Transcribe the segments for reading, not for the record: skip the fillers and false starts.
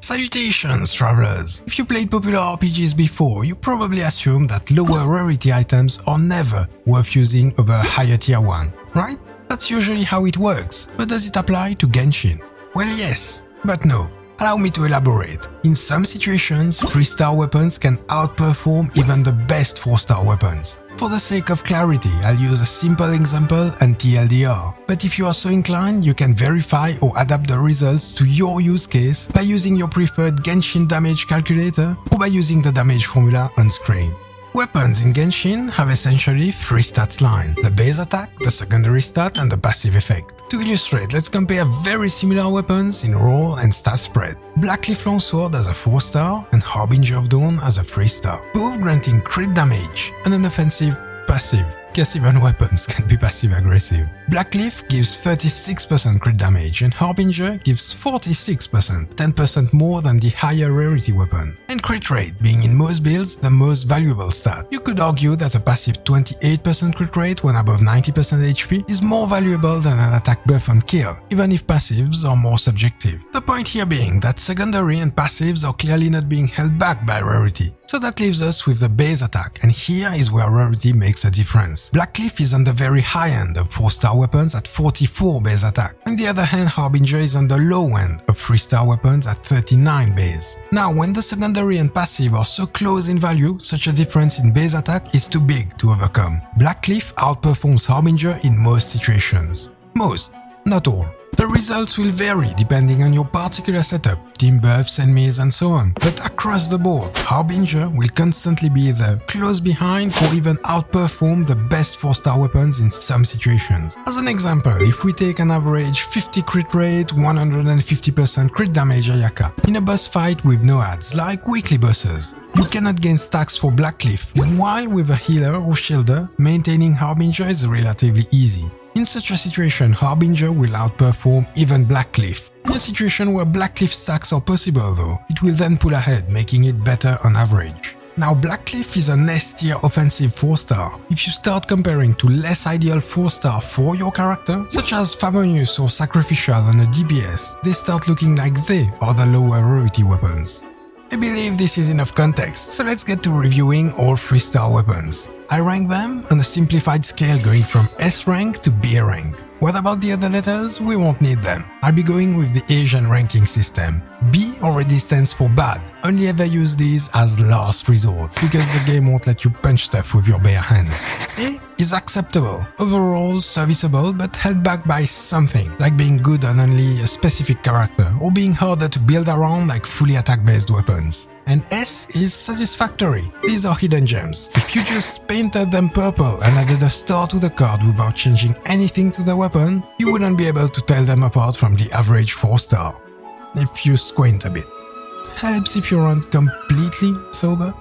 Salutations Travelers! If you played popular RPGs before, you probably assume that lower rarity items are never worth using over a higher tier 1, right? That's usually how it works, but does it apply to Genshin? Well yes, but no. Allow me to elaborate. In some situations, 3-star weapons can outperform even the best 4-star weapons. For the sake of clarity, I'll use a simple example and TLDR. But if you are so inclined, you can verify or adapt the results to your use case by using your preferred Genshin damage calculator or by using the damage formula on screen. Weapons in Genshin have essentially 3 stats lines: the base attack, the secondary stat, and the passive effect. To illustrate, let's compare very similar weapons in role and stat spread. Blackcliff Longsword has a 4-star and Harbinger of Dawn has a 3-star, both granting crit damage and an offensive passive. Guess even weapons can be passive-aggressive. Blackcliff gives 36% crit damage and Harbinger gives 46%, 10% more than the higher rarity weapon. And crit rate being in most builds the most valuable stat. You could argue that a passive 28% crit rate when above 90% HP is more valuable than an attack buff on kill, even if passives are more subjective. The point here being that secondary and passives are clearly not being held back by rarity. So that leaves us with the base attack, and here is where rarity makes a difference. Blackcliff is on the very high end of 4-star weapons at 44 base attack. On the other hand, Harbinger is on the low end of 3-star weapons at 39 base. Now, when the secondary and passive are so close in value, such a difference in base attack is too big to overcome. Blackcliff outperforms Harbinger in most situations. Most, not all. The results will vary depending on your particular setup, team buffs, enemies and so on, but across the board, Harbinger will constantly be either close behind or even outperform the best 4-star weapons in some situations. As an example, if we take an average 50 crit rate, 150% crit damage Ayaka, in a boss fight with no adds, like weekly bosses, you cannot gain stacks for Blackcliff, while with a healer or shielder, maintaining Harbinger is relatively easy. In such a situation, Harbinger will outperform even Blackcliff. In a situation where Blackcliff stacks are possible though, it will then pull ahead, making it better on average. Now Blackcliff is an S-tier offensive 4-star. If you start comparing to less ideal 4-star for your character, such as Favonius or Sacrificial on a DPS, they start looking like they are the lower rarity weapons. I believe this is enough context, so let's get to reviewing all 3-star weapons. I rank them on a simplified scale going from S rank to B rank. What about the other letters? We won't need them. I'll be going with the Asian ranking system. B already stands for bad. Only ever use these as last resort, because the game won't let you punch stuff with your bare hands. A is acceptable, overall serviceable, but held back by something, like being good on only a specific character, or being harder to build around like fully attack-based weapons. And S is satisfactory. These are hidden gems. If you just painted them purple and added a star to the card without changing anything to the weapon, you wouldn't be able to tell them apart from the average 4-star. If you squint a bit. Helps if you aren't completely sober.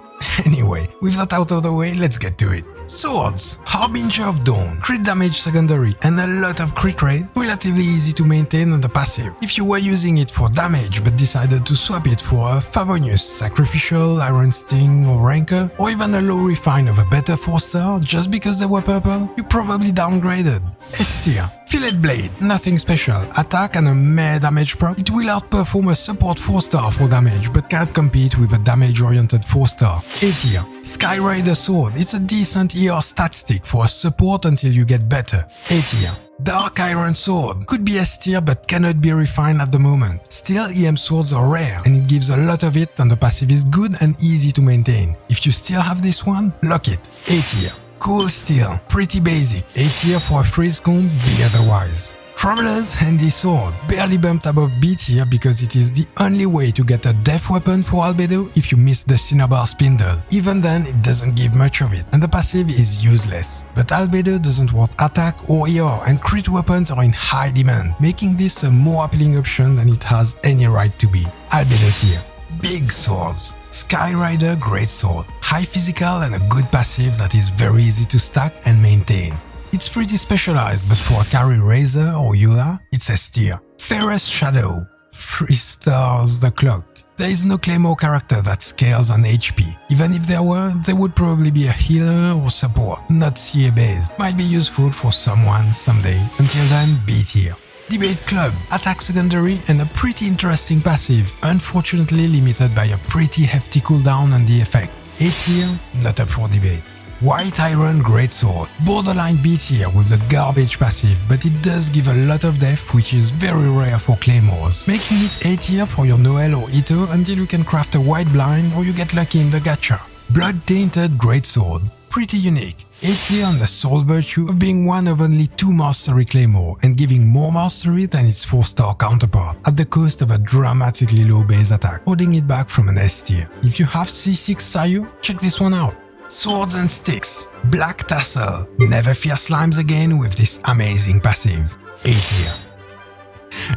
Anyway, with that out of the way, let's get to it. Swords, Harbinger of Dawn, crit damage secondary and a lot of crit rate, relatively easy to maintain on the passive. If you were using it for damage but decided to swap it for a Favonius, Sacrificial, Iron Sting or Ranker, or even a low refine of a better 4-star just because they were purple, you probably downgraded. S tier, Fillet Blade, nothing special, attack and a meh damage proc, it will outperform a support 4-star for damage but can't compete with a damage-oriented 4-star. A tier, Skyrider Sword, it's a decent ER stat stick for a support until you get better. A tier. Dark Iron Sword, could be S tier but cannot be refined at the moment. Still, EM swords are rare and it gives a lot of it and the passive is good and easy to maintain. If you still have this one, lock it. A tier. Cool Steel, pretty basic, A tier for a freeze comb, B otherwise. Traveler's Handy Sword, barely bumped above B tier because it is the only way to get a death weapon for Albedo if you miss the Cinnabar Spindle. Even then, it doesn't give much of it, and the passive is useless. But Albedo doesn't want attack or ER, and crit weapons are in high demand, making this a more appealing option than it has any right to be. Albedo tier. Big swords. Skyrider Greatsword, high physical and a good passive that is very easy to stack and maintain. It's pretty specialized, but for a carry Razor or Eula, it's S tier. Ferrous Shadow, 3-star the clock. There is no Claymore character that scales on HP. Even if there were, they would probably be a healer or support, not CA based. Might be useful for someone someday. Until then, B tier. Debate Club, Attack Secondary and a pretty interesting passive, unfortunately limited by a pretty hefty cooldown on the effect. A tier, not up for debate. White Iron Greatsword, borderline B tier with the garbage passive, but it does give a lot of depth which is very rare for Claymores, making it A tier for your Noel or Ito until you can craft a white blind or you get lucky in the gacha. Blood Tainted Greatsword, pretty unique. A tier on the sole virtue of being one of only 2 mastery Claymore and giving more mastery than its 4-star counterpart at the cost of a dramatically low base attack, holding it back from an S tier. If you have C6 Sayu, check this one out. Swords and Sticks, Black Tassel, never fear slimes again with this amazing passive. A tier.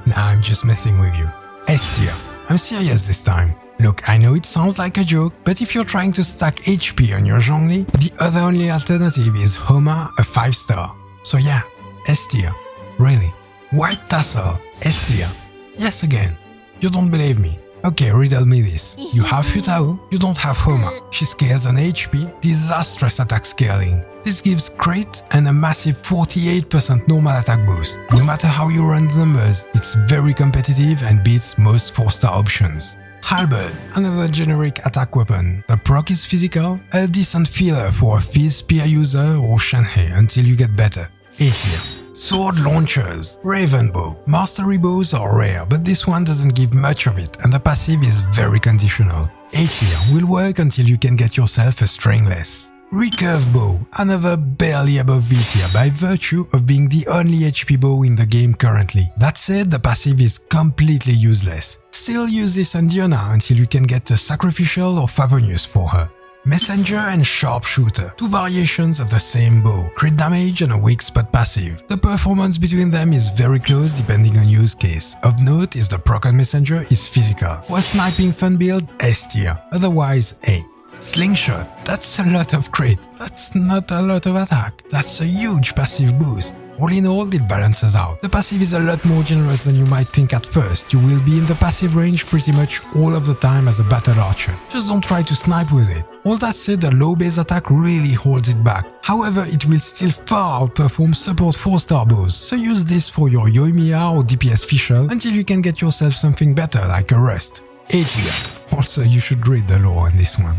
Nah, I'm just messing with you. S tier. I'm serious this time. Look, I know it sounds like a joke, but if you're trying to stack HP on your Zhongli, the other only alternative is Homa, a 5-star. So yeah, S tier. Really. White Tassel, S tier. Yes again. You don't believe me. Okay, riddle me this. You have Futao, you don't have Homa. She scales on HP, disastrous attack scaling. This gives crit and a massive 48% normal attack boost. No matter how you run the numbers, it's very competitive and beats most 4-star options. Halberd, another generic attack weapon. The proc is physical, a decent filler for a Fizz Spear user or Shenhe until you get better. A tier. Sword Launchers, Raven Bow. Mastery bows are rare, but this one doesn't give much of it and the passive is very conditional. A tier will work until you can get yourself a Stringless. Recurve Bow, another barely above B tier by virtue of being the only HP bow in the game currently. That said, the passive is completely useless. Still use this on Diona until you can get a Sacrificial or Favonius for her. Messenger and Sharpshooter, 2 variations of the same bow, crit damage and a weak spot passive. The performance between them is very close depending on use case. Of note is the proc on Messenger is physical. For a sniping fun build, S tier, otherwise A. Slingshot, that's a lot of crit, that's not a lot of attack, that's a huge passive boost. All in all, it balances out. The passive is a lot more generous than you might think at first. You will be in the passive range pretty much all of the time as a battle archer. Just don't try to snipe with it. All that said, the low base attack really holds it back. However, it will still far outperform support 4-star bows, so use this for your Yoimiya or DPS Fischl until you can get yourself something better like a Rust. A tier. Also, you should read the lore on this one.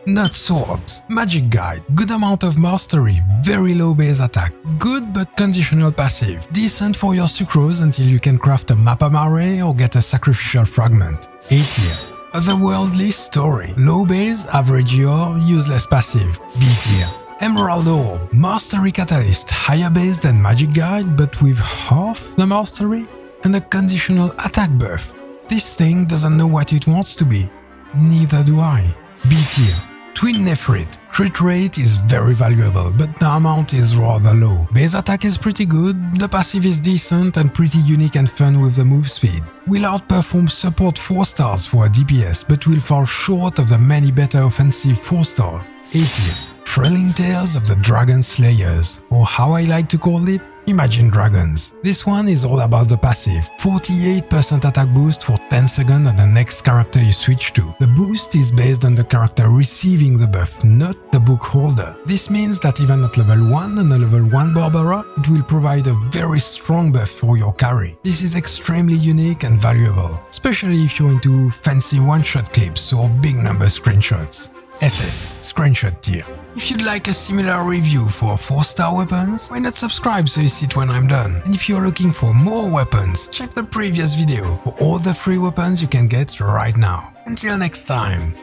Nut Swords, Magic Guide, good amount of mastery, very low base attack, good but conditional passive, decent for your Sucrose until you can craft a Mappa Mare or get a Sacrificial Fragment. A tier. Otherworldly Story, low base, average ER, useless passive. B tier. Emerald Orb, Mastery Catalyst, higher base than Magic Guide but with half the mastery and a conditional attack buff. This thing doesn't know what it wants to be. Neither do I. B tier. Twin Nephrit, crit rate is very valuable, but the amount is rather low. Base attack is pretty good, the passive is decent and pretty unique and fun with the move speed. Will outperform support 4-stars for a DPS, but will fall short of the many better offensive 4-stars. A tier. Thrilling Tales of the Dragon Slayers, or how I like to call it, Imagine Dragons. This one is all about the passive, 48% attack boost for 10 seconds on the next character you switch to. The boost is based on the character receiving the buff, not the book holder. This means that even at level 1 and a level 1 Barbara, it will provide a very strong buff for your carry. This is extremely unique and valuable, especially if you're into fancy one-shot clips or big number screenshots. SS, Screenshot tier. If you'd like a similar review for 4-star weapons, why not subscribe so you see it when I'm done? And if you're looking for more weapons, check the previous video for all the free weapons you can get right now. Until next time,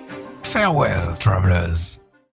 farewell, travelers.